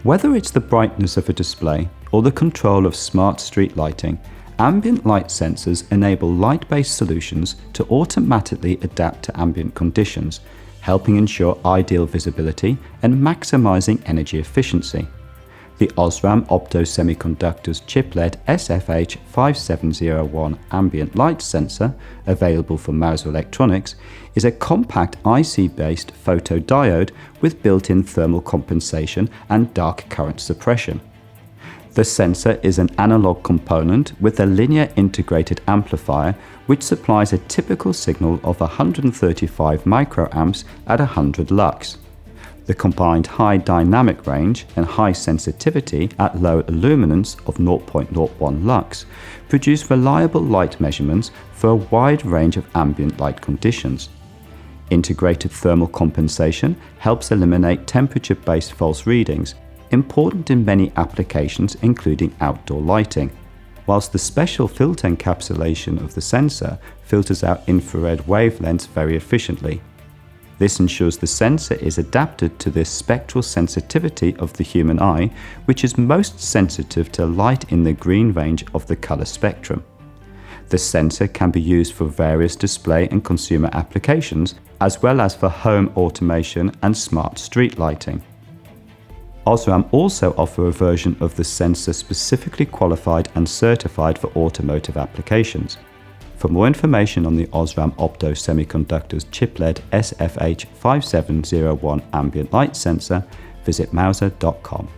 Whether it's the brightness of a display or the control of smart street lighting, ambient light sensors enable light-based solutions to automatically adapt to ambient conditions, helping ensure ideal visibility and maximizing energy efficiency. The OSRAM Opto Semiconductors CHIPLED SFH 5701 Ambient Light Sensor, available from Mouser Electronics, is a compact IC-based photodiode with built-in thermal compensation and dark current suppression. The sensor is an analog component with a linear integrated amplifier which supplies a typical signal of 135 microamps at 100 lux. The combined high dynamic range and high sensitivity at low illuminance of 0.01 lux produce reliable light measurements for a wide range of ambient light conditions. Integrated thermal compensation helps eliminate temperature-based false readings, important in many applications including outdoor lighting, whilst the special filter encapsulation of the sensor filters out infrared wavelengths very efficiently. This ensures the sensor is adapted to the spectral sensitivity of the human eye, which is most sensitive to light in the green range of the color spectrum. The sensor can be used for various display and consumer applications, as well as for home automation and smart street lighting. OSRAM also offer a version of the sensor specifically qualified and certified for automotive applications. For more information on the OSRAM Opto Semiconductors CHIPLED SFH 5701 Ambient Light Sensor, visit mouser.com.